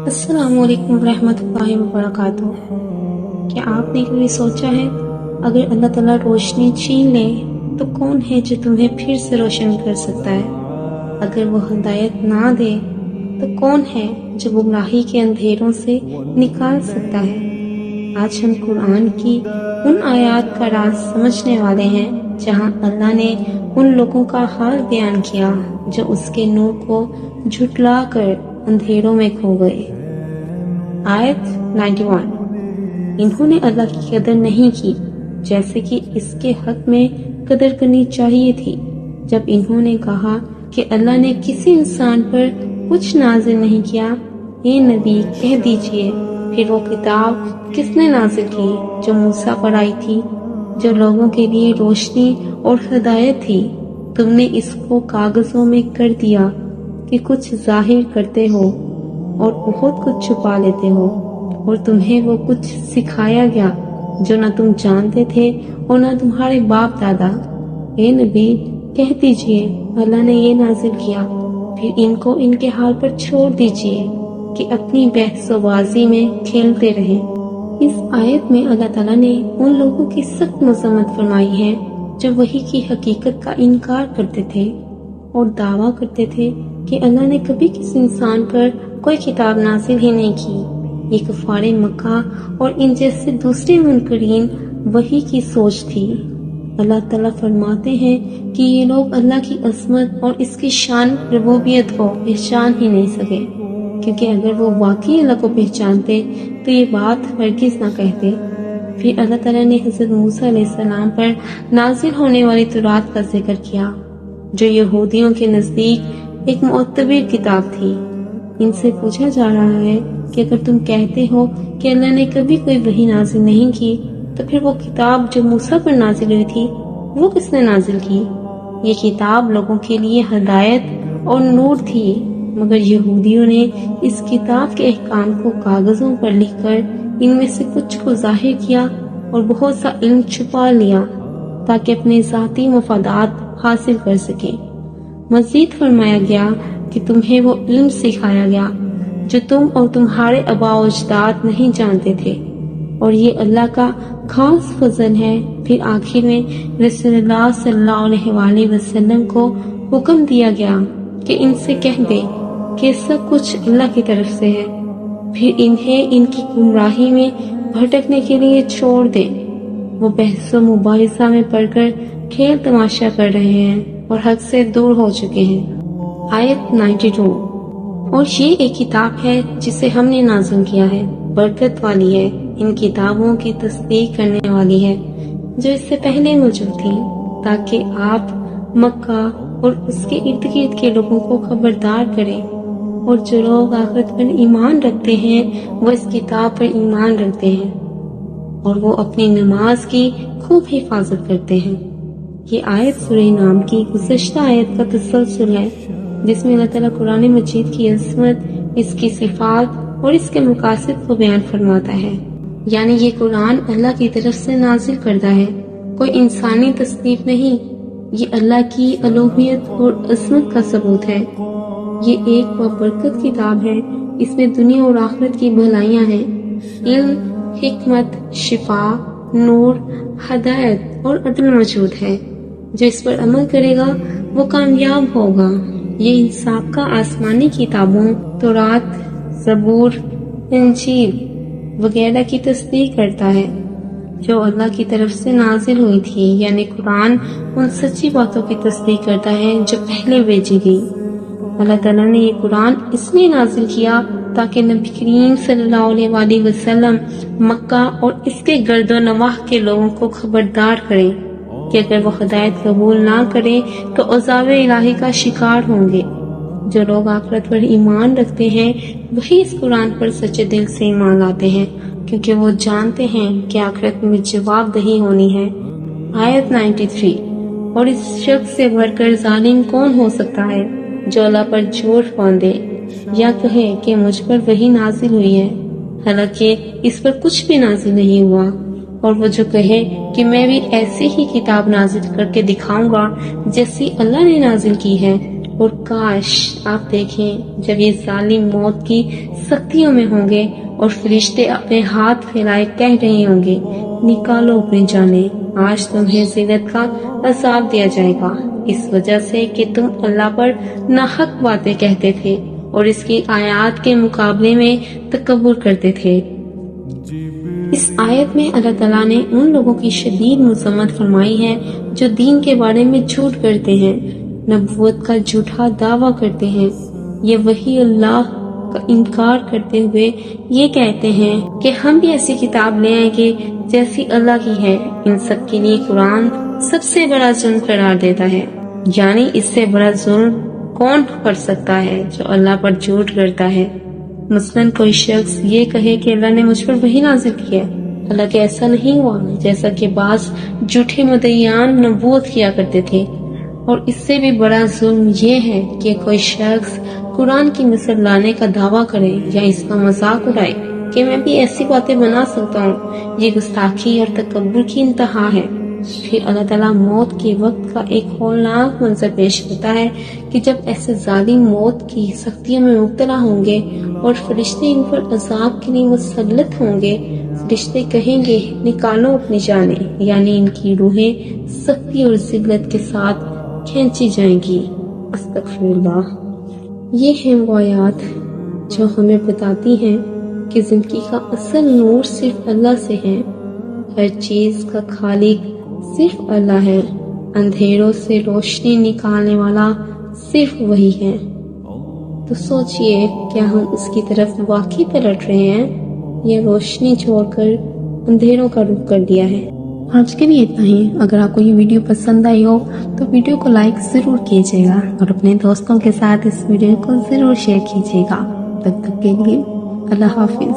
السلام علیکم ورحمۃ اللہ وبرکاتہ۔ کیا آپ نے کبھی سوچا ہے اگر اللہ تعالیٰ روشنی چھین لے تو کون ہے جو تمہیں پھر سے روشن کر سکتا ہے؟ اگر وہ ہدایت نہ دے تو کون ہے جو گمراہی کے اندھیروں سے نکال سکتا ہے؟ آج ہم قرآن کی ان آیات کا راز سمجھنے والے ہیں جہاں اللہ نے ان لوگوں کا حال بیان کیا جو اس کے نور کو جھٹلا کر اندھیروں میں کھو گئے۔ آیت 91۔ انہوں نے اللہ کی قدر نہیں کی جیسے کہ اس کے حق میں قدر کرنی چاہیے تھی۔ جب انہوں نے کہا کہ اللہ نے کسی انسان پر کچھ نازل نہیں کیا، اے نبی کہہ دیجئے پھر وہ کتاب کس نے نازل کی جو موسیٰ پر آئی تھی، جو لوگوں کے لیے روشنی اور ہدایت تھی؟ تم نے اس کو کاغذوں میں کر دیا کہ کچھ ظاہر کرتے ہو اور بہت کچھ چھپا لیتے ہو، اور تمہیں وہ کچھ سکھایا گیا جو نہ تم جانتے تھے اور نہ تمہارے باپ دادا۔ اے نبی کہہ دیجئے اللہ نے یہ نازل کیا، پھر ان کو ان کے حال پر چھوڑ دیجئے کہ اپنی بحث و بازی میں کھیلتے رہیں۔ اس آیت میں اللہ تعالیٰ نے ان لوگوں کی سخت مذمت فرمائی ہے جو وحی کی حقیقت کا انکار کرتے تھے اور دعویٰ کرتے تھے کہ اللہ نے کبھی کسی انسان پر کوئی کتاب نازل ہی نہیں کی۔ یہ کفار مکہ اور ان جیسے دوسرے منکرین وحی کی سوچ تھی۔ اللہ تعالیٰ فرماتے ہیں کہ یہ لوگ اللہ کی عظمت اور اس کی شان ربوبیت کو پہچان ہی نہیں سکے، کیونکہ اگر وہ واقعی اللہ کو پہچانتے تو یہ بات ہرگز نہ کہتے۔ پھر اللہ تعالیٰ نے حضرت موسیٰ علیہ السلام پر نازل ہونے والی تورات کا ذکر کیا، جو یہودیوں کے نزدیک ایک معتبر کتاب تھی۔ ان سے پوچھا جا رہا ہے کہ اگر تم کہتے ہو کہ اللہ نے کبھی کوئی وحی نازل نہیں کی تو پھر وہ کتاب جو موسیٰ پر نازل ہوئی تھی وہ کس نے نازل کی؟ یہ کتاب لوگوں کے لیے ہدایت اور نور تھی، مگر یہودیوں نے اس کتاب کے احکام کو کاغذوں پر لکھ کر ان میں سے کچھ کو ظاہر کیا اور بہت سا علم چھپا لیا تاکہ اپنے ذاتی مفادات حاصل کر سکیں۔ مزید فرمایا گیا کہ تمہیں وہ علم سکھایا گیا جو تم اور تمہارے آباء و اجداد نہیں جانتے تھے، اور یہ اللہ کا خاص فضل ہے۔ پھر آخر میں رسول اللہ صلی اللہ علیہ وآلہ وسلم کو حکم دیا گیا کہ ان سے کہہ دے کہ سب کچھ اللہ کی طرف سے ہے، پھر انہیں ان کی گمراہی میں بھٹکنے کے لیے چھوڑ دیں۔ وہ بحث و مباحثہ میں پڑھ کر کھیل تماشا کر رہے ہیں اور حق سے دور ہو چکے ہیں۔ آیت 92۔ اور یہ ایک کتاب ہے جسے ہم نے نازل کیا ہے، برکت والی ہے، ان کتابوں کی تصدیق کرنے والی ہے جو اس سے پہلے موجود تھی، تاکہ آپ مکہ اور اس کے ارد گرد کے لوگوں کو خبردار کریں، اور جو لوگ آخرت پر ایمان رکھتے ہیں وہ اس کتاب پر ایمان رکھتے ہیں اور وہ اپنی نماز کی خوب حفاظت کرتے ہیں۔ یہ آیت سورہ نام کی گزشتہ آیت کا تسلسل ہے جس میں اللہ تعالیٰ قرآن مجید کی عظمت، اس کی صفات اور اس کے مقاصد کو بیان فرماتا ہے۔ یعنی یہ قرآن اللہ کی طرف سے نازل کردہ ہے، کوئی انسانی تصنیف نہیں، یہ اللہ کی الوہیت اور عظمت کا ثبوت ہے۔ یہ ایک بابرکت کتاب ہے، اس میں دنیا اور آخرت کی بھلائیاں ہیں، علم، حکمت، شفا، نور، ہدایت اور عدل موجود ہے۔ جو اس پر عمل کرے گا وہ کامیاب ہوگا۔ یہ انصاف کا آسمانی کتابوں تورات، زبور، انجیل وغیرہ کی تصدیق کرتا ہے جو اللہ کی طرف سے نازل ہوئی تھی، یعنی قرآن ان سچی باتوں کی تصدیق کرتا ہے جو پہلے بھیجی گئی۔ اللہ تعالیٰ نے یہ قرآن اس لیے نازل کیا تاکہ نبی کریم صلی اللہ علیہ وآلہ وسلم مکہ اور اس کے گرد و نواح کے لوگوں کو خبردار کریں کہ اگر وہ ہدایت قبول نہ کریں تو عذاب الہی کا شکار ہوں گے۔ جو لوگ آخرت پر ایمان رکھتے ہیں وہی اس قرآن پر سچے دل سے ایمان لاتے ہیں، کیونکہ وہ جانتے ہیں کہ آخرت میں جواب دہی ہونی ہے۔ آیت 93۔ اور اس شخص سے بڑھ کر ظالم کون ہو سکتا ہے جو اللہ پر جھوٹ باندھے یا کہے کہ مجھ پر وحی نازل ہوئی ہے، حالانکہ اس پر کچھ بھی نازل نہیں ہوا، اور وہ جو کہے کہ میں بھی ایسی ہی کتاب نازل کر کے دکھاؤں گا جیسی اللہ نے نازل کی ہے، اور کاش آپ دیکھیں جب یہ ظالم موت کی سختیوں میں ہوں گے اور فرشتے اپنے ہاتھ پھیلائے کہہ رہے ہوں گے نکالو اپنی جانیں، آج تمہیں ذلت کا عذاب دیا جائے گا، اس وجہ سے کہ تم اللہ پر ناحق باتیں کہتے تھے اور اس کی آیات کے مقابلے میں تکبر کرتے تھے۔ اس آیت میں اللہ تعالیٰ نے ان لوگوں کی شدید مذمت فرمائی ہے جو دین کے بارے میں جھوٹ کرتے ہیں، نبوت کا جھوٹا دعویٰ کرتے ہیں، یہ وحی اللہ کا انکار کرتے ہوئے یہ کہتے ہیں کہ ہم بھی ایسی کتاب لے آئیں گے جیسی اللہ کی ہے۔ ان سب کے لیے قرآن سب سے بڑا ظلم قرار دیتا ہے، یعنی اس سے بڑا ظلم کون کر سکتا ہے جو اللہ پر جھوٹ کرتا ہے۔ مثلاً کوئی شخص یہ کہے کہ اللہ نے مجھ پر وحی نازل کی ہے، حالانکہ ایسا نہیں ہوا، جیسا کہ بعض جھوٹے مدعیان نبوت کیا کرتے تھے۔ اور اس سے بھی بڑا ظلم یہ ہے کہ کوئی شخص قرآن کی مثل لانے کا دعویٰ کرے یا اس کا مذاق اڑائے کہ میں بھی ایسی باتیں بنا سکتا ہوں، یہ گستاخی اور تکبر کی انتہا ہے۔ پھر اللہ تعالیٰ موت کے وقت کا ایک ہولناک منظر پیش کرتا ہے کہ جب ایسے ظالم موت کی سختیوں میں مبتلا ہوں گے اور فرشتے ان پر عذاب کے لیے مسلط ہوں گے، فرشتے کہیں گے نکالو اپنی جانیں، یعنی ان کی روحیں سختی اور ذلت کے ساتھ کھینچی جائیں گی۔ استغفر اللہ۔ یہ ہیں وہ آیات جو ہمیں بتاتی ہیں کہ زندگی کا اصل نور صرف اللہ سے ہے، ہر چیز کا خالق صرف اللہ ہے، اندھیروں سے روشنی نکالنے والا صرف وہی ہے۔ تو سوچئے کیا ہم اس کی طرف واقعی پلٹ رہے ہیں یا روشنی چھوڑ کر اندھیروں کا رخ کر دیا ہے؟ آج کے لیے اتنا ہی۔ اگر آپ کو یہ ویڈیو پسند آئی ہو تو ویڈیو کو لائک ضرور کیجیے گا اور اپنے دوستوں کے ساتھ اس ویڈیو کو ضرور شیئر کیجیے گا۔ تب تک کے لیے اللہ حافظ۔